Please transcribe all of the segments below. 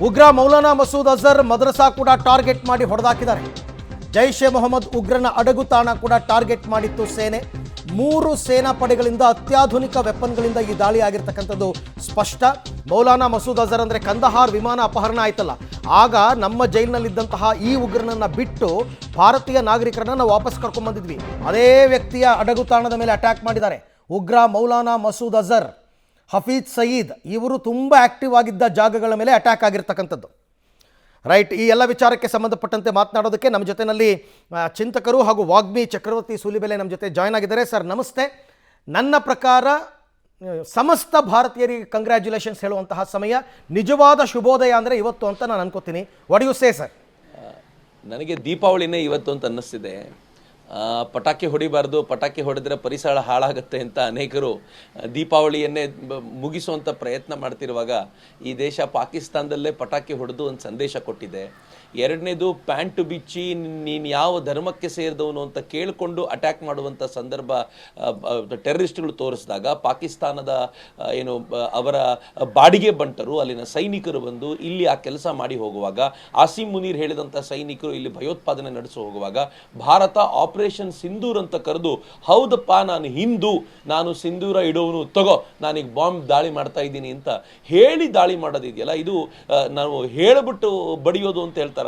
ಉಗ್ರ ಮೌಲಾನಾ ಮಸೂದ್ ಅಜರ್ ಮದ್ರಸಾ ಕೂಡ ಟಾರ್ಗೆಟ್ ಮಾಡಿ ಹೊಡೆದಾಕಿದ್ದಾರೆ. ಜೈಷ್ ಎ ಮೊಹಮ್ಮದ್ ಉಗ್ರನ ಅಡಗು ತಾಣ ಕೂಡ ಟಾರ್ಗೆಟ್ ಮಾಡಿತ್ತು ಸೇನೆ. 3 ಸೇನಾ ಪಡೆಗಳಿಂದ ಅತ್ಯಾಧುನಿಕ ವೆಪನ್ಗಳಿಂದ ಈ ದಾಳಿ ಆಗಿರ್ತಕ್ಕಂಥದ್ದು ಸ್ಪಷ್ಟ. ಮೌಲಾನಾ ಮಸೂದ್ ಅಜರ್ ಅಂದರೆ ಕಂದಹಾರ್ ವಿಮಾನ ಅಪಹರಣ ಆಯ್ತಲ್ಲ, ಆಗ ನಮ್ಮ ಜೈಲಿನಲ್ಲಿದ್ದಂತಹ ಈ ಉಗ್ರನನ್ನು ಬಿಟ್ಟು ಭಾರತೀಯ ನಾಗರಿಕರನ್ನ ನಾವು ವಾಪಸ್ ಕರ್ಕೊಂಡ್ಬಂದಿದ್ವಿ. ಅದೇ ವ್ಯಕ್ತಿಯ ಅಡಗು ತಾಣದ ಮೇಲೆ ಅಟ್ಯಾಕ್ ಮಾಡಿದ್ದಾರೆ. ಉಗ್ರ ಮೌಲಾನಾ ಮಸೂದ್ ಅಜರ್, ಹಫೀಜ್ ಸಯೀದ್ ಇವರು ತುಂಬ ಆಕ್ಟಿವ್ ಆಗಿದ್ದ ಜಾಗಗಳ ಮೇಲೆ ಅಟ್ಯಾಕ್ ಆಗಿರ್ತಕ್ಕಂಥದ್ದು. ರೈಟ್, ಈ ಎಲ್ಲ ವಿಚಾರಕ್ಕೆ ಸಂಬಂಧಪಟ್ಟಂತೆ ಮಾತನಾಡೋದಕ್ಕೆ ನಮ್ಮ ಜೊತೆಯಲ್ಲಿ ಚಿಂತಕರು ಹಾಗೂ ವಾಗ್ಮಿ ಚಕ್ರವರ್ತಿ ಸೂಲಿಬೆಲೆ ನಮ್ಮ ಜೊತೆ ಜಾಯ್ನ್ ಆಗಿದ್ದಾರೆ. ಸರ್ ನಮಸ್ತೆ. ನನ್ನ ಪ್ರಕಾರ ಸಮಸ್ತ ಭಾರತೀಯರಿಗೆ ಕಂಗ್ರ್ಯಾಚುಲೇಷನ್ಸ್ ಹೇಳುವಂತಹ ಸಮಯ, ನಿಜವಾದ ಶುಭೋದಯ ಅಂದರೆ ಇವತ್ತು ಅಂತ ನಾನು ಅನ್ಕೋತೀನಿ. What you say sir? ನನಗೆ ದೀಪಾವಳಿನೇ ಇವತ್ತು ಅಂತ ಅನ್ನಿಸ್ತಿದೆ. ಪಟಾಕಿ ಹೊಡಿಬಾರ್ದು, ಪಟಾಕಿ ಹೊಡೆದ್ರೆ ಪರಿಸರ ಹಾಳಾಗುತ್ತೆ ಅಂತ ಅನೇಕರು ದೀಪಾವಳಿಯನ್ನೇ ಮುಗಿಸುವಂಥ ಪ್ರಯತ್ನ ಮಾಡ್ತಿರುವಾಗ ಈ ದೇಶ ಪಾಕಿಸ್ತಾನದಲ್ಲೇ ಪಟಾಕಿ ಹೊಡೆದು ಒಂದು ಸಂದೇಶ ಕೊಟ್ಟಿದೆ. ಎರಡನೇದು ಪ್ಯಾಂಟು ಬಿಚ್ಚಿ ನೀನು ಯಾವ ಧರ್ಮಕ್ಕೆ ಸೇರಿದವನು ಅಂತ ಕೇಳಿಕೊಂಡು ಅಟ್ಯಾಕ್ ಮಾಡುವಂಥ ಸಂದರ್ಭ ಟೆರರಿಸ್ಟ್ಗಳು ತೋರಿಸಿದಾಗ ಪಾಕಿಸ್ತಾನದ ಅವರ ಬಾಡಿಗೆ ಬಂಟರು ಅಲ್ಲಿನ ಸೈನಿಕರು ಬಂದು ಇಲ್ಲಿ ಆ ಕೆಲಸ ಮಾಡಿ ಹೋಗುವಾಗ, ಆಸಿಮ್ ಮುನೀರ್ ಹೇಳಿದಂಥ ಸೈನಿಕರು ಇಲ್ಲಿ ಭಯೋತ್ಪಾದನೆ ನಡೆಸಿ ಹೋಗುವಾಗ ಭಾರತ ಆಪರೇಷನ್ ಸಿಂಧೂರ್ ಅಂತ ಕರೆದು, ಹೌದಪ್ಪ ನಾನು ಹಿಂದೂ, ನಾನು ಸಿಂಧೂರ ಇಡೋನು, ತಗೋ ನಾನೀಗ ಬಾಂಬ್ ದಾಳಿ ಮಾಡ್ತಾ ಇದ್ದೀನಿ ಅಂತ ಹೇಳಿ ದಾಳಿ ಮಾಡೋದಿದೆಯಲ್ಲ, ಇದು ನಾವು ಹೇಳಿಬಿಟ್ಟು ಬಡಿಯೋದು ಅಂತ ಹೇಳ್ತಾರಲ್ಲ,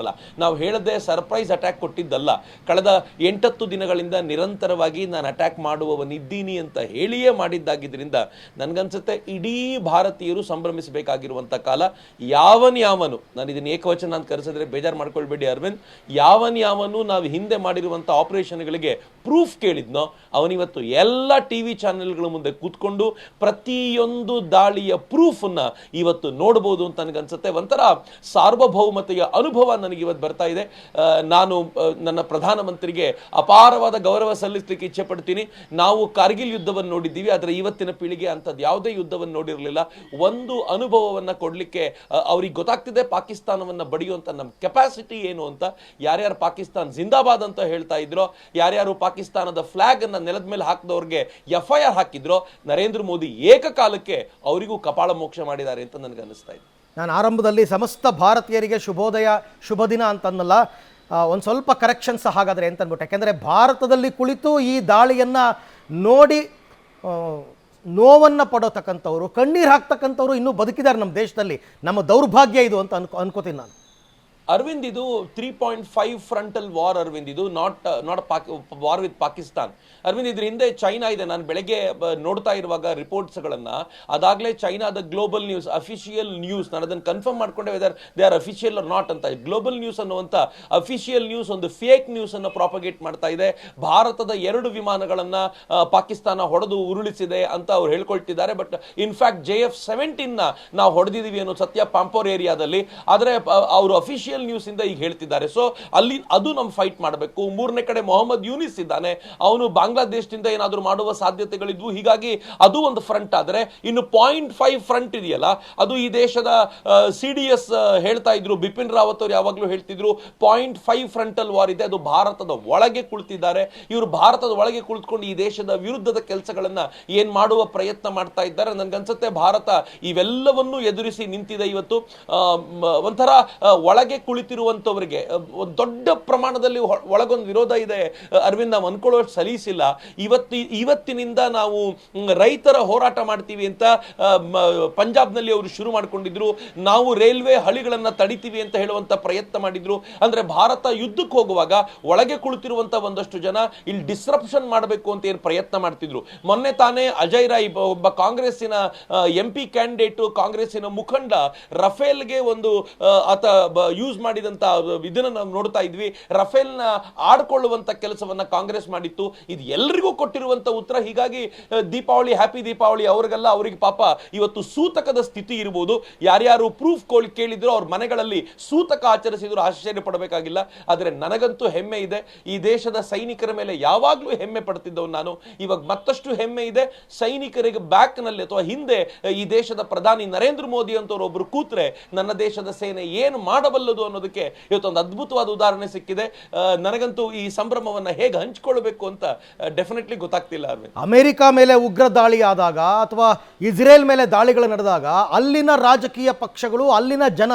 ನಾವು ಹೇಳದೆ ಸರ್ಪ್ರೈಸ್ ಅಟ್ಯಾಕ್ ಕೊಟ್ಟಿದ್ದಲ್ಲ. ಕಳೆದ 8-10 ದಿನಗಳಿಂದ ನಿರಂತರವಾಗಿ ನಾನು ಅಟ್ಯಾಕ್ ಮಾಡುವವನಿದ್ದೀನಿ ಅಂತ ಹೇಳಿಯೇ ಮಾಡಿದ್ದಾಗಿದ್ದರಿಂದ ನನಗನ್ಸುತ್ತೆ ಇಡೀ ಭಾರತೀಯರು ಸಂಭ್ರಮಿಸಬೇಕಾಗಿರುವಂಥ ಕಾಲ. ಯಾವನು ನಾನು ಇದನ್ನು ಏಕವಚನ ಅಂತ ಕರೆಸಿದ್ರೆ ಬೇಜಾರು ಮಾಡ್ಕೊಳ್ಬೇಡಿ ಅರವಿಂದ್, ಯಾವನು ನಾವು ಹಿಂದೆ ಮಾಡಿರುವಂಥ ಆಪರೇಷನ್ಗಳಿಗೆ ಪ್ರೂಫ್ ಕೇಳಿದ್ನೋ ಅವನಿವತ್ತು ಎಲ್ಲ ಟಿವಿ ಚಾನೆಲ್ಗಳ ಮುಂದೆ ಕೂತ್ಕೊಂಡು ಪ್ರತಿಯೊಂದು ದಾಳಿಯ ಪ್ರೂಫನ್ನು ಇವತ್ತು ನೋಡ್ಬೋದು ಅಂತ ನನಗನ್ಸುತ್ತೆ. ಒಂಥರ ಸಾರ್ವಭೌಮತೆಯ ಅನುಭವ ನನಗಿವತ್ತು ಬರ್ತಾ ಇದೆ. ನಾನು ನನ್ನ ಪ್ರಧಾನಮಂತ್ರಿಗೆ ಅಪಾರವಾದ ಗೌರವ ಸಲ್ಲಿಸಲಿಕ್ಕೆ ಇಚ್ಛೆ ಪಡ್ತೀನಿ. ನಾವು ಕಾರ್ಗಿಲ್ ಯುದ್ಧವನ್ನು ನೋಡಿದ್ದೀವಿ, ಆದರೆ ಇವತ್ತಿನ ಪೀಳಿಗೆ ಅಂಥದ್ದು ಯಾವುದೇ ಯುದ್ಧವನ್ನು ನೋಡಿರಲಿಲ್ಲ. ಒಂದು ಅನುಭವವನ್ನು ಕೊಡಲಿಕ್ಕೆ ಅವ್ರಿಗೆ ಗೊತ್ತಾಗ್ತಿದೆ ಪಾಕಿಸ್ತಾನವನ್ನು ಬಡಿಯುವಂಥ ನಮ್ಮ ಕೆಪಾಸಿಟಿ ಏನು ಅಂತ. ಯಾರ್ಯಾರು ಪಾಕಿಸ್ತಾನ ಜಿಂದಾಬಾದ್ ಅಂತ ಹೇಳ್ತಾ ಇದ್ರೋ, ಯಾರ್ಯಾರು ಪಾಕಿಸ್ತಾನದ ಫ್ಲಾಗ್ ಅನ್ನ ನೆಲದ ಮೇಲೆ ಹಾಕಿದವ್ರಿಗೆ FIR ಹಾಕಿದ್ರೋ, ನರೇಂದ್ರ ಮೋದಿ ಏಕಕಾಲಕ್ಕೆ ಅವರಿಗೂ ಕಪಾಳ ಮೋಕ್ಷ ಮಾಡಿದ್ದಾರೆ ಅಂತ ನನಗೆ ಅನಿಸ್ತಾ ಇದೆ. ನಾನು ಆರಂಭದಲ್ಲಿ ಸಮಸ್ತ ಭಾರತೀಯರಿಗೆ ಶುಭೋದಯ ಶುಭ ದಿನ ಅಂತನ್ನಲ್ಲ, ಒಂದು ಸ್ವಲ್ಪ ಕರೆಕ್ಷನ್ಸ್ ಹಾಗಾದರೆ ಅಂತ ಅಂದ್ಬಿಟ್ಟು. ಯಾಕೆಂದರೆ ಭಾರತದಲ್ಲಿ ಕುಳಿತು ಈ ದಾಳಿಯನ್ನು ನೋಡಿ ನೋವನ್ನು ಪಡೋತಕ್ಕಂಥವ್ರು, ಕಣ್ಣೀರು ಹಾಕ್ತಕ್ಕಂಥವ್ರು ಇನ್ನೂ ಬದುಕಿದ್ದಾರೆ ನಮ್ಮ ದೇಶದಲ್ಲಿ. ನಮ್ಮ ದೌರ್ಭಾಗ್ಯ ಇದು ಅಂತ ಅನ್ಕೋತೀನಿ ನಾನು. ಅರವಿಂದ್, ಇದು 3.5 ಫ್ರಂಟಲ್ ವಾರ್ ಅರವಿಂದ್, ಇದು not war with Pakistan. Arvind, ಇದ್ರ ಹಿಂದೆ ಚೈನಾ ಇದೆ. ನಾನು ಬೆಳಗ್ಗೆ ನೋಡ್ತಾ ಇರುವಾಗ ರಿಪೋರ್ಟ್ಸ್ಗಳನ್ನು, ಅದಾಗಲೇ ಚೈನಾದ ಗ್ಲೋಬಲ್ ನ್ಯೂಸ್, ಅಫಿಷಿಯಲ್ ನ್ಯೂಸ್, ನಾನು ಅದನ್ನು ಕನ್ಫರ್ಮ್ ಮಾಡ್ಕೊಂಡೆ whether they are official or not ಅಂತ. ಗ್ಲೋಬಲ್ ನ್ಯೂಸ್ ಅನ್ನುವಂಥ ಅಫಿಷಿಯಲ್ ನ್ಯೂಸ್ ಒಂದು ಫೇಕ್ ನ್ಯೂಸ್ ಅನ್ನು ಪ್ರಾಪಗೇಟ್ ಮಾಡ್ತಾ ಇದೆ. ಭಾರತದ 2 ವಿಮಾನಗಳನ್ನು ಪಾಕಿಸ್ತಾನ ಹೊಡೆದು ಉರುಳಿಸಿದೆ ಅಂತ ಅವ್ರು ಹೇಳ್ಕೊಳ್ತಿದ್ದಾರೆ. ಬಟ್ ಇನ್ಫ್ಯಾಕ್ಟ್ JF-17 ನಾವು ಹೊಡೆದಿದ್ದೀವಿ ಅನ್ನೋ ಸತ್ಯ ಪಾಂಪೋರ್ ಏರಿಯಾದಲ್ಲಿ. ಆದರೆ ಅವರು ಅಫಿಷಿಯಲ್ ನ್ಯೂಸ್ ಇಂದ ಈಗ ಹೇಳ್ತಿದ್ದಾರೆ. ಸೊ ಅಲ್ಲಿ ಅದು ನಮ್ಮ ಫೈಟ್ ಮಾಡಬೇಕು. 3ನೇ ಕಡೆ ಮೊಹಮ್ಮದ್ ಯೂನಿಸ್ ಇದ್ದಾನೆ, ಅವನು ಬಾಂಗ್ಲಾದೇಶದಿಂದ ಏನಾದರೂ ಮಾಡುವ ಸಾಧ್ಯತೆಗಳಿದ್ವು. ಹೀಗಾಗಿ ಅದು ಒಂದು ಫ್ರಂಟ್. ಆದರೆ ಇನ್ನು 0.5 ಫ್ರಂಟ್ ಇದೆಯಲ್ಲ, ಅದು ಈ ದೇಶದ CDS ಹೇಳ್ತಾ ಇದ್ರು, ಬಿಪಿನ್ ರಾವತ್ ಅವರು ಯಾವಾಗಲೂ ಹೇಳ್ತಿದ್ರು 0.5 ಫ್ರಂಟಲ್ ವಾರ್ ಇದೆ, ಅದು ಭಾರತದ ಒಳಗೆ ಕುಳಿತಿದ್ದಾರೆ. ಇವರು ಭಾರತದ ಒಳಗೆ ಕುಳಿತುಕೊಂಡು ಈ ದೇಶದ ವಿರುದ್ಧದ ಕೆಲಸಗಳನ್ನ ಏನ್ ಮಾಡುವ ಪ್ರಯತ್ನ ಮಾಡ್ತಾ ಇದ್ದಾರೆ. ನನ್ಗನ್ಸುತ್ತೆ ಭಾರತ ಇವೆಲ್ಲವನ್ನೂ ಎದುರಿಸಿ ನಿಂತಿದೆ ಇವತ್ತು. ಒಂಥರ ಒಳಗೆ ಕುಳಿತಿರುವಂತವರಿಗೆ ದೊಡ್ಡ ಪ್ರಮಾಣದಲ್ಲಿ ಒಳಗೊಂದು ವಿರೋಧ ಇದೆ ಅರವಿಂದ್, ನಾವು ಅನ್ಕೊಳ್ಳೋಷ್ಟು ಸಲೀಸಿಲ್ಲ. ಇವತ್ತಿನಿಂದ ನಾವು ರೈತರ ಹೋರಾಟ ಮಾಡ್ತೀವಿ ಅಂತ ಪಂಜಾಬ್ನಲ್ಲಿ ಅವರು ಶುರು ಮಾಡಿಕೊಂಡಿದ್ರು. ನಾವು ರೈಲ್ವೆ ಹಳಿಗಳನ್ನ ತಡಿತೀವಿ ಅಂತ ಹೇಳುವಂತ ಪ್ರಯತ್ನ ಮಾಡಿದ್ರು. ಅಂದ್ರೆ ಭಾರತ ಯುದ್ಧಕ್ಕೆ ಹೋಗುವಾಗ ಒಳಗೆ ಕುಳಿತಿರುವಂತ ಒಂದಷ್ಟು ಜನ ಇಲ್ಲಿ ಡಿಸ್ರಪ್ಷನ್ ಮಾಡಬೇಕು ಅಂತ ಏನು ಪ್ರಯತ್ನ ಮಾಡ್ತಿದ್ರು. ಮೊನ್ನೆ ತಾನೇ ಅಜಯ್ ರಾಯ್, ಒಬ್ಬ ಕಾಂಗ್ರೆಸ್ಸಿನ MP ಕ್ಯಾಂಡಿಡೇಟ್, ಕಾಂಗ್ರೆಸ್ಸಿನ ಮುಖಂಡ, ರಫೇಲ್ಗೆ ಒಂದು ಆತ ಯೂಸ್ ಮಾಡಿದಂತ ಇದನ್ನ ನಾವು ನೋಡ್ತಾ ಇದ್ವಿ. ರಫೇಲ್ನ ಆಡ್ಕೊಳ್ಳುವಂತ ಕೆಲಸವನ್ನ ಕಾಂಗ್ರೆಸ್ ಮಾಡಿತ್ತು. ಇದು ಎಲ್ಲರಿಗೂ ಕೊಟ್ಟಿರುವಂತ ಉತ್ತರ. ಹೀಗಾಗಿ ದೀಪಾವಳಿ, ಹ್ಯಾಪಿ ದೀಪಾವಳಿ ಅವ್ರಿಗೆಲ್ಲ. ಅವರಿಗೆ ಪಾಪ ಇವತ್ತು ಸೂತಕದ ಸ್ಥಿತಿ ಇರಬಹುದು. ಯಾರ್ಯಾರು ಪ್ರೂಫ್ ಕೇಳಿದ್ರು ಅವ್ರ ಮನೆಗಳಲ್ಲಿ ಸೂತಕ ಆಚರಿಸಿದ್ರು, ಆಶ್ಚರ್ಯ ಪಡಬೇಕಾಗಿಲ್ಲ. ಆದರೆ ನನಗಂತೂ ಹೆಮ್ಮೆ ಇದೆ. ಈ ದೇಶದ ಸೈನಿಕರ ಮೇಲೆ ಯಾವಾಗಲೂ ಹೆಮ್ಮೆ ಪಡ್ತಿದ್ದವು ನಾನು. ಇವಾಗ ಮತ್ತಷ್ಟು ಹೆಮ್ಮೆ ಇದೆ. ಸೈನಿಕರಿಗೆ ಬ್ಯಾಕ್ ನಲ್ಲಿ ಅಥವಾ ಹಿಂದೆ ಈ ದೇಶದ ಪ್ರಧಾನಿ ನರೇಂದ್ರ ಮೋದಿ ಅಂತವ್ರು ಒಬ್ರು ಕೂತ್ರೆ ನನ್ನ ದೇಶದ ಸೇನೆ ಏನು ಮಾಡಬಲ್ಲದು ಮಾಡಬಹುದು ಅನ್ನೋದಕ್ಕೆ ಇವತ್ತೊಂದು ಅದ್ಭುತವಾದ ಉದಾಹರಣೆ ಸಿಕ್ಕಿದೆ. ನನಗಂತೂ ಈ ಸಂಭ್ರಮವನ್ನ ಹೇಗೆ ಹಂಚ್ಕೊಳ್ಬೇಕು ಅಂತ ಡೆಫಿನೆಟ್ಲಿ ಗೊತ್ತಾಗ್ತಿಲ್ಲ ಅರವಿಂದ್. ಅಮೆರಿಕ ಮೇಲೆ ಉಗ್ರ ದಾಳಿ ಆದಾಗ ಅಥವಾ ಇಸ್ರೇಲ್ ಮೇಲೆ ದಾಳಿಗಳು ನಡೆದಾಗ ಅಲ್ಲಿನ ರಾಜಕೀಯ ಪಕ್ಷಗಳು, ಅಲ್ಲಿನ ಜನ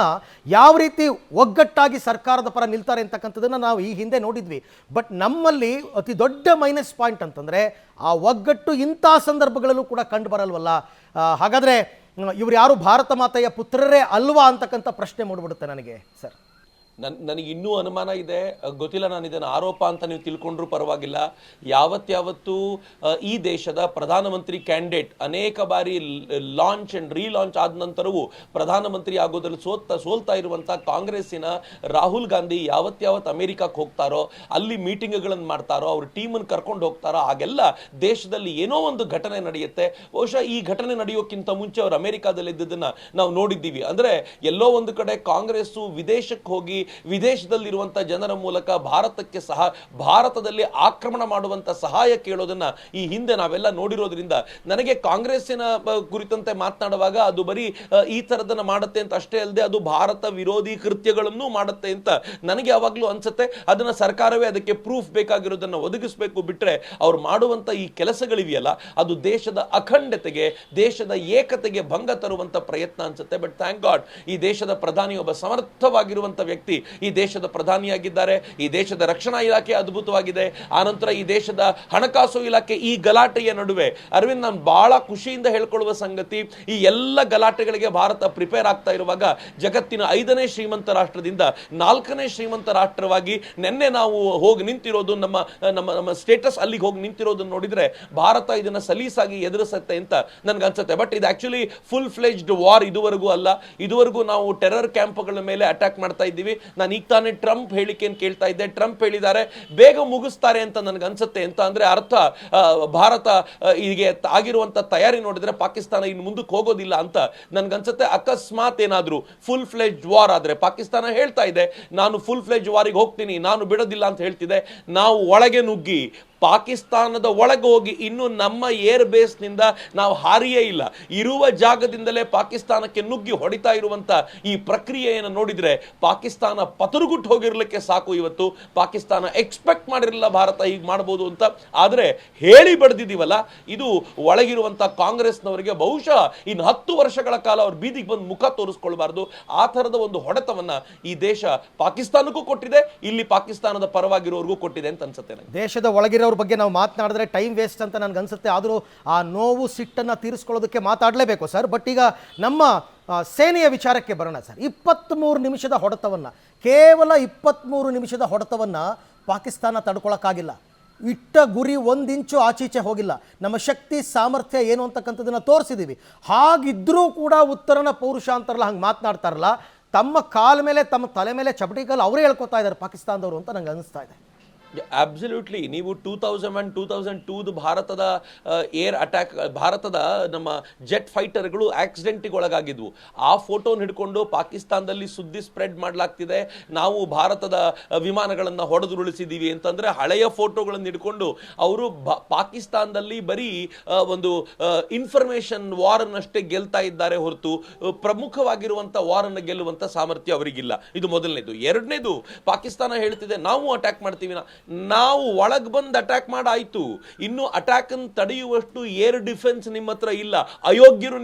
ಯಾವ ರೀತಿ ಒಗ್ಗಟ್ಟಾಗಿ ಸರ್ಕಾರದ ಪರ ನಿಲ್ತಾರೆ ಅಂತಕ್ಕಂಥದ್ದನ್ನು ನಾವು ಈ ಹಿಂದೆ ನೋಡಿದ್ವಿ. ಬಟ್ ನಮ್ಮಲ್ಲಿ ಅತಿ ದೊಡ್ಡ ಮೈನಸ್ ಪಾಯಿಂಟ್ ಅಂತಂದರೆ ಆ ಒಗ್ಗಟ್ಟು ಇಂಥ ಸಂದರ್ಭಗಳಲ್ಲೂ ಕೂಡ ಕಂಡು ಬರಲ್ವಲ್ಲ. ಹಾಗಾದರೆ ಇವರು ಯಾರು ಭಾರತ ಮಾತೆಯ ಪುತ್ರರೇ ಅಲ್ವಾ ಅಂತಕ್ಕಂಥ ಪ್ರಶ್ನೆ ಮೂಡಿಬಿಡುತ್ತೆ ನನಗೆ ಸರ್. ನನಗೆ ಇನ್ನೂ ಅನುಮಾನ ಇದೆ, ಗೊತ್ತಿಲ್ಲ, ನಾನು ಇದನ್ನು ಆರೋಪ ಅಂತ ನೀವು ತಿಳ್ಕೊಂಡ್ರೂ ಪರವಾಗಿಲ್ಲ. ಯಾವತ್ತು ಈ ದೇಶದ ಪ್ರಧಾನಮಂತ್ರಿ ಕ್ಯಾಂಡಿಡೇಟ್ ಅನೇಕ ಬಾರಿ ಲಾಂಚ್ ಅಂಡ್ ರೀಲಾಂಚ್ ಆದ ನಂತರವೂ ಪ್ರಧಾನಮಂತ್ರಿ ಆಗೋದ್ರಲ್ಲಿ ಸೋಲ್ತಾ ಇರುವಂಥ ಕಾಂಗ್ರೆಸ್ಸಿನ ರಾಹುಲ್ ಗಾಂಧಿ ಯಾವತ್ತು ಅಮೆರಿಕಕ್ಕೆ ಹೋಗ್ತಾರೋ, ಅಲ್ಲಿ ಮೀಟಿಂಗ್ಗಳನ್ನು ಮಾಡ್ತಾರೋ, ಅವ್ರ ಟೀಮನ್ನು ಕರ್ಕೊಂಡು ಹೋಗ್ತಾರೋ, ಆಗೆಲ್ಲ ದೇಶದಲ್ಲಿ ಏನೋ ಒಂದು ಘಟನೆ ನಡೆಯುತ್ತೆ. ಬಹುಶಃ ಈ ಘಟನೆ ನಡೆಯೋಕ್ಕಿಂತ ಮುಂಚೆ ಅವರು ಅಮೆರಿಕಾದಲ್ಲಿ ಇದ್ದದನ್ನು ನಾವು ನೋಡಿದ್ದೀವಿ. ಅಂದರೆ ಎಲ್ಲೋ ಒಂದು ಕಡೆ ಕಾಂಗ್ರೆಸ್ಸು ವಿದೇಶಕ್ಕೆ ಹೋಗಿ ವಿದೇಶದಲ್ಲಿರುವಂಥ ಜನರ ಮೂಲಕ ಭಾರತದಲ್ಲಿ ಆಕ್ರಮಣ ಮಾಡುವಂಥ ಸಹಾಯ ಕೇಳೋದನ್ನ ಈ ಹಿಂದೆ ನಾವೆಲ್ಲ ನೋಡಿರೋದ್ರಿಂದ ನನಗೆ ಕಾಂಗ್ರೆಸ್ಸಿನ ಕುರಿತಂತೆ ಮಾತನಾಡುವಾಗ ಅದು ಬರೀ ಈ ಥರದನ್ನ ಮಾಡುತ್ತೆ ಅಂತ ಅಷ್ಟೇ ಅಲ್ಲದೆ ಅದು ಭಾರತ ವಿರೋಧಿ ಕೃತ್ಯಗಳನ್ನು ಮಾಡುತ್ತೆ ಅಂತ ನನಗೆ ಯಾವಾಗಲೂ ಅನ್ಸುತ್ತೆ. ಅದನ್ನ ಸರ್ಕಾರವೇ ಅದಕ್ಕೆ ಪ್ರೂಫ್ ಬೇಕಾಗಿರೋದನ್ನ ಒದಗಿಸಬೇಕು. ಬಿಟ್ರೆ ಅವ್ರು ಮಾಡುವಂಥ ಈ ಕೆಲಸಗಳಿವೆಯಲ್ಲ, ಅದು ದೇಶದ ಅಖಂಡತೆಗೆ, ದೇಶದ ಏಕತೆಗೆ ಭಂಗ ತರುವಂಥ ಪ್ರಯತ್ನ ಅನ್ಸುತ್ತೆ. ಬಟ್ ಥ್ಯಾಂಕ್ ಗಾಡ್ ಈ ದೇಶದ ಪ್ರಧಾನಿ ಒಬ್ಬ ಸಮರ್ಥವಾಗಿರುವಂಥ ವ್ಯಕ್ತಿ ಈ ದೇಶದ ಪ್ರಧಾನಿಯಾಗಿದ್ದಾರೆ. ಈ ದೇಶದ ರಕ್ಷಣಾ ಇಲಾಖೆ ಅದ್ಭುತವಾಗಿದೆ. ಆನಂತರ ಈ ದೇಶದ ಹಣಕಾಸು ಇಲಾಖೆ. ಈ ಗಲಾಟೆಯ ನಡುವೆ ಅರವಿಂದ್, ನಾನು ಬಹಳ ಖುಷಿಯಿಂದ ಹೇಳ್ಕೊಳ್ಳುವ ಸಂಗತಿ, ಈ ಎಲ್ಲ ಗಲಾಟೆಗಳಿಗೆ ಭಾರತ ಪ್ರಿಪೇರ್ ಆಗ್ತಾ ಇರುವಾಗ ಜಗತ್ತಿನ 5ನೇ ಶ್ರೀಮಂತ ರಾಷ್ಟ್ರದಿಂದ 4ನೇ ಶ್ರೀಮಂತ ರಾಷ್ಟ್ರವಾಗಿ ನಿನ್ನೆ ನಾವು ಹೋಗಿ ನಿಂತಿರೋದು, ನಮ್ಮ ಸ್ಟೇಟಸ್ ಅಲ್ಲಿಗೆ ಹೋಗಿ ನಿಂತಿರೋದನ್ನು ನೋಡಿದ್ರೆ ಭಾರತ ಇದನ್ನ ಸಲೀಸಾಗಿ ಎದುರಿಸುತ್ತೆ ಅಂತ ನನ್ಗನ್ಸುತ್ತೆ. ಬಟ್ ಇದು ಆಕ್ಚುಲಿ ಫುಲ್ ಫ್ಲೆಜ್ಡ್ ವಾರ್ ಇದುವರೆಗೂ ಅಲ್ಲ. ಇದುವರೆಗೂ ನಾವು ಟೆರರ್ ಕ್ಯಾಂಪ್ಗಳ ಮೇಲೆ ಅಟ್ಯಾಕ್ ಮಾಡ್ತಾ ಇದ್ದೀವಿ. ನಾನು ಈಗ ತಾನೇ ಟ್ರಂಪ್ ಹೇಳಿಕೆಯನ್ನು ಕೇಳ್ತಾ ಇದ್ದೆ. ಟ್ರಂಪ್ ಹೇಳಿದ್ದಾರೆ ಬೇಗ ಮುಗಿಸ್ತಾರೆ ಅಂತ ನನಗೆ ಅನ್ಸುತ್ತೆ. ಅಂತ ಅಂದ್ರೆ ಅರ್ಥ ಭಾರತ ಹೀಗೆ ಆಗಿರುವಂತ ತಯಾರಿ ನೋಡಿದ್ರೆ ಪಾಕಿಸ್ತಾನ ಇನ್ನು ಮುಂದಕ್ಕೆ ಹೋಗೋದಿಲ್ಲ ಅಂತ ನನ್ಗನ್ಸುತ್ತೆ. ಅಕಸ್ಮಾತ್ ಏನಾದ್ರು ಫುಲ್ ಫ್ಲೆಜ್ ವಾರ್ ಆದ್ರೆ, ಪಾಕಿಸ್ತಾನ ಹೇಳ್ತಾ ಇದೆ ನಾನು ಫುಲ್ ಫ್ಲೆಜ್ ವಾರಿಗೆ ಹೋಗ್ತೀನಿ, ನಾನು ಬಿಡೋದಿಲ್ಲ ಅಂತ ಹೇಳ್ತಿದೆ. ನಾವು ಒಳಗೆ ನುಗ್ಗಿ ಪಾಕಿಸ್ತಾನದ ಒಳಗೆ ಹೋಗಿ ಇನ್ನು ನಮ್ಮ ಏರ್ ಬೇಸ್ನಿಂದ ನಾವು ಹಾರಿಯೇ ಇಲ್ಲ, ಇರುವ ಜಾಗದಿಂದಲೇ ಪಾಕಿಸ್ತಾನಕ್ಕೆ ನುಗ್ಗಿ ಹೊಡಿತಾ ಇರುವಂತ ಈ ಪ್ರಕ್ರಿಯೆಯನ್ನು ನೋಡಿದ್ರೆ ಪಾಕಿಸ್ತಾನ ಪತರುಗುಟ್ಟು ಹೋಗಿರ್ಲಿಕ್ಕೆ ಸಾಕು. ಇವತ್ತು ಪಾಕಿಸ್ತಾನ ಎಕ್ಸ್ಪೆಕ್ಟ್ ಮಾಡಿರಲಿಲ್ಲ ಭಾರತ ಹೀಗೆ ಮಾಡಬಹುದು ಅಂತ. ಆದರೆ ಹೇಳಿ ಬಡ್ದಿದ್ದೀವಲ್ಲ, ಇದು ಒಳಗಿರುವಂತ ಕಾಂಗ್ರೆಸ್ನವರಿಗೆ ಬಹುಶಃ ಇನ್ನು 10 ವರ್ಷಗಳ ಕಾಲ ಅವ್ರ ಬೀದಿಗೆ ಬಂದು ಮುಖ ತೋರಿಸ್ಕೊಳ್ಬಾರ್ದು. ಆ ಥರದ ಒಂದು ಹೊಡೆತವನ್ನ ಈ ದೇಶ ಪಾಕಿಸ್ತಾನಕ್ಕೂ ಕೊಟ್ಟಿದೆ, ಇಲ್ಲಿ ಪಾಕಿಸ್ತಾನದ ಪರವಾಗಿರೋರ್ಗೂ ಕೊಟ್ಟಿದೆ ಅಂತ ಅನ್ಸುತ್ತೆ. ದೇಶದ ಒಳಗಿರೋ ಅವ್ರ ಬಗ್ಗೆ ನಾವು ಮಾತನಾಡಿದ್ರೆ ಟೈಮ್ ವೇಸ್ಟ್ ಅಂತ ನನಗೆ ಅನ್ಸುತ್ತೆ. ಆದರೂ ಆ ನೋವು ಸಿಟ್ಟನ್ನು ತೀರಿಸ್ಕೊಳ್ಳೋದಕ್ಕೆ ಮಾತಾಡಲೇಬೇಕು ಸರ್. ಬಟ್ ಈಗ ನಮ್ಮ ಸೇನೆಯ ವಿಚಾರಕ್ಕೆ ಬರೋಣ ಸರ್. 23 ನಿಮಿಷದ ಹೊಡೆತವನ್ನು, ಕೇವಲ 23 ನಿಮಿಷದ ಹೊಡೆತವನ್ನು ಪಾಕಿಸ್ತಾನ ತಡ್ಕೊಳಕ್ಕಾಗಿಲ್ಲ. ಇಟ್ಟ ಗುರಿ 1 ಇಂಚು ಆಚೀಚೆ ಹೋಗಿಲ್ಲ. ನಮ್ಮ ಶಕ್ತಿ ಸಾಮರ್ಥ್ಯ ಏನು ಅಂತಕ್ಕಂಥದ್ದನ್ನು ತೋರಿಸಿದ್ದೀವಿ. ಹಾಗಿದ್ರೂ ಕೂಡ ಉತ್ತರನ ಪೌರುಷ ಅಂತಾರಲ್ಲ, ಹಂಗೆ ಮಾತನಾಡ್ತಾರಲ್ಲ, ತಮ್ಮ ಕಾಲ ಮೇಲೆ, ತಮ್ಮ ತಲೆ ಮೇಲೆ ಚಪಟಿ ಕಾಲು ಅವರೇ ಹೇಳ್ಕೊತಾ ಇದ್ದಾರೆ ಪಾಕಿಸ್ತಾನದವರು ಅಂತ ನಂಗೆ ಅನಿಸ್ತಾ ಇದೆ. ಅಬ್ಸಲ್ಯೂಟ್ಲಿ. ನೀವು 2001, 2002 ಭಾರತದ ಏರ್ ಅಟ್ಯಾಕ್, ಭಾರತದ ನಮ್ಮ ಜೆಟ್ ಫೈಟರ್ಗಳು ಆಕ್ಸಿಡೆಂಟಿಗೆ ಒಳಗಾಗಿದ್ವು. ಆ ಫೋಟೋನ ಹಿಡ್ಕೊಂಡು ಪಾಕಿಸ್ತಾನದಲ್ಲಿ ಸುದ್ದಿ ಸ್ಪ್ರೆಡ್ ಮಾಡಲಾಗ್ತಿದೆ. ನಾವು ಭಾರತದ ವಿಮಾನಗಳನ್ನು ಹೊಡೆದುರುಳಿಸಿದ್ದೀವಿ ಅಂತಂದ್ರೆ ಹಳೆಯ ಫೋಟೋಗಳನ್ನು ಹಿಡ್ಕೊಂಡು ಅವರು ಪಾಕಿಸ್ತಾನದಲ್ಲಿ ಬರೀ ಒಂದು ಇನ್ಫಾರ್ಮೇಶನ್ ವಾರನ್ನಷ್ಟೇ ಗೆಲ್ತಾ ಇದ್ದಾರೆ ಹೊರತು ಪ್ರಮುಖವಾಗಿರುವಂಥ ವಾರನ್ನು ಗೆಲ್ಲುವಂಥ ಸಾಮರ್ಥ್ಯ ಅವರಿಗಿಲ್ಲ. ಇದು ಮೊದಲನೇದು. ಎರಡನೇದು, ಪಾಕಿಸ್ತಾನ ಹೇಳ್ತಿದೆ ನಾವು ಅಟ್ಯಾಕ್ ಮಾಡ್ತೀವಿ. ನಾವು ಒಳಗೆ ಬಂದು ಅಟ್ಯಾಕ್ ಮಾಡಾಯ್ತು, ಇನ್ನು ಅಟ್ಯಾಕ್ ಅನ್ನು ತಡೆಯುವಷ್ಟು ಏರ್ ಡಿಫೆನ್ಸ್ ನಿಮ್ಮ ಹತ್ರ ಇಲ್ಲ. ಅಯೋಗ್ಯರು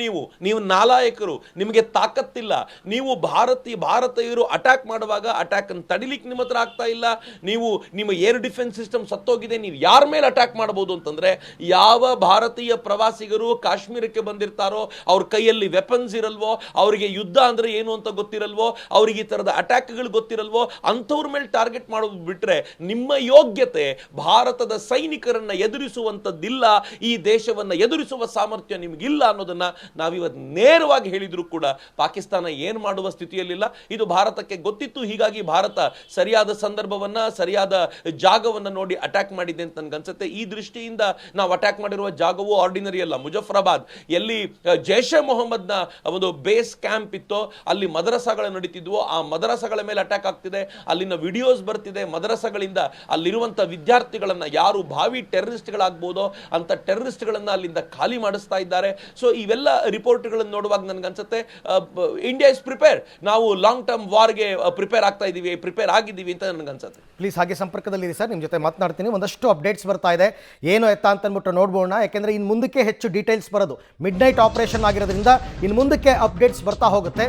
ನೀವು ನಾಲಾಯಕರು, ನಿಮಗೆ ತಾಕತ್ತಿಲ್ಲ. ನೀವು ಭಾರತೀಯರು ಅಟ್ಯಾಕ್ ಮಾಡುವಾಗ ಅಟ್ಯಾಕ್ ಅನ್ನು ತಡಿಲಿಕ್ಕೆ ನಿಮ್ಮ ಹತ್ರ ಆಗ್ತಾ ಇಲ್ಲ. ನಿಮ್ಮ ಏರ್ ಡಿಫೆನ್ಸ್ ಸಿಸ್ಟಮ್ ಸತ್ತೋಗಿದೆ. ನೀವು ಯಾರ ಮೇಲೆ ಅಟ್ಯಾಕ್ ಮಾಡಬಹುದು ಅಂತಂದ್ರೆ, ಯಾವ ಭಾರತೀಯ ಪ್ರವಾಸಿಗರು ಕಾಶ್ಮೀರಕ್ಕೆ ಬಂದಿರ್ತಾರೋ, ಅವ್ರ ಕೈಯಲ್ಲಿ ವೆಪನ್ಸ್ ಇರಲ್ವೋ, ಅವರಿಗೆ ಯುದ್ಧ ಅಂದ್ರೆ ಏನು ಅಂತ ಗೊತ್ತಿರಲ್ವೋ, ಅವ್ರಿಗೆ ಈ ತರದ ಅಟ್ಯಾಕ್ಗಳು ಗೊತ್ತಿರಲ್ವೋ, ಅಂಥವ್ರ ಮೇಲೆ ಟಾರ್ಗೆಟ್ ಮಾಡೋದು ಬಿಟ್ರೆ ನಿಮ್ಮ ಯೋಗ್ಯತೆ ಭಾರತದ ಸೈನಿಕರನ್ನ ಎದುರಿಸುವಂತದ್ದಿಲ್ಲ, ಈ ದೇಶವನ್ನ ಎದುರಿಸುವ ಸಾಮರ್ಥ್ಯ ನಿಮಗಿಲ್ಲ ಅನ್ನೋದನ್ನ ನಾವಿವತ್ತು ನೇರವಾಗಿ ಹೇಳಿದ್ರು ಕೂಡ ಪಾಕಿಸ್ತಾನ ಏನು ಮಾಡುವ ಸ್ಥಿತಿಯಲ್ಲಿಲ್ಲ. ಇದು ಭಾರತಕ್ಕೆ ಗೊತ್ತಿತ್ತು. ಹೀಗಾಗಿ ಭಾರತ ಸರಿಯಾದ ಸಂದರ್ಭವನ್ನ, ಸರಿಯಾದ ಜಾಗವನ್ನ ನೋಡಿ ಅಟ್ಯಾಕ್ ಮಾಡಿದೆ ಅಂತ ನನ್ಗನ್ಸುತ್ತೆ. ಈ ದೃಷ್ಟಿಯಿಂದ ನಾವು ಅಟ್ಯಾಕ್ ಮಾಡಿರುವ ಜಾಗವು ಆರ್ಡಿನರಿ ಅಲ್ಲ. ಮುಜಫರಾಬಾದ್, ಎಲ್ಲಿ ಜೈಷೆ ಮೊಹಮ್ಮದ್ನ ಒಂದು ಬೇಸ್ ಕ್ಯಾಂಪ್ ಇತ್ತೋ, ಅಲ್ಲಿ ಮದರಸಾಗಳು ನಡೀತಿದ್ವು. ಆ ಮದರಸಾಗಳ ಮೇಲೆ ಅಟ್ಯಾಕ್ ಆಗ್ತಿದೆ. ಅಲ್ಲಿನ ವಿಡಿಯೋಸ್ ಬರ್ತಿದೆ. ಮದರಸಾಗಳಿಂದ ಅಲ್ಲಿರುವಂಥ ವಿದ್ಯಾರ್ಥಿಗಳನ್ನ ಯಾರು ಭಾವಿ ಟೆರರಿಸ್ಟ್ಗಳಾಗ್ಬೋದೋ ಅಂತ ಟೆರರಿಸ್ಟ್ಗಳನ್ನ ಅಲ್ಲಿಂದ ಖಾಲಿ ಮಾಡಿಸ್ತಾ ಇದ್ದಾರೆ. ಸೊ ಇವೆಲ್ಲ ರಿಪೋರ್ಟ್ಗಳನ್ನು ನೋಡುವಾಗ ನನ್ಗನ್ಸುತ್ತೆ ಇಂಡಿಯಾ ಇಸ್ ಪ್ರಿಪೇರ್, ನಾವು ಲಾಂಗ್ ಟರ್ಮ್ ವಾರ್ಗೆ ಪ್ರಿಪೇರ್ ಆಗಿದ್ದೀವಿ ಅಂತ ನನ್ಗನ್ಸುತ್ತೆ. ಪ್ಲೀಸ್ ಹಾಗೆ ಸಂಪರ್ಕದಲ್ಲಿರಿ ಸರ್, ನಿಮ್ಮ ಜೊತೆ ಮಾತನಾಡ್ತೀನಿ. ಒಂದಷ್ಟು ಅಪ್ಡೇಟ್ಸ್ ಬರ್ತಾ ಇದೆ, ಏನು ಎತ್ತ ಅಂತ ಅಂದ್ಬಿಟ್ಟು ನೋಡ್ಬೋಣ. ಯಾಕೆಂದರೆ ಇನ್ನು ಮುಂದಕ್ಕೆ ಹೆಚ್ಚು ಡೀಟೇಲ್ಸ್ ಬರೋದು, ಮಿಡ್ ನೈಟ್ ಆಪರೇಷನ್ ಆಗಿರೋದ್ರಿಂದ ಇನ್ನು ಮುಂದಕ್ಕೆ ಅಪ್ಡೇಟ್ಸ್ ಬರ್ತಾ ಹೋಗುತ್ತೆ.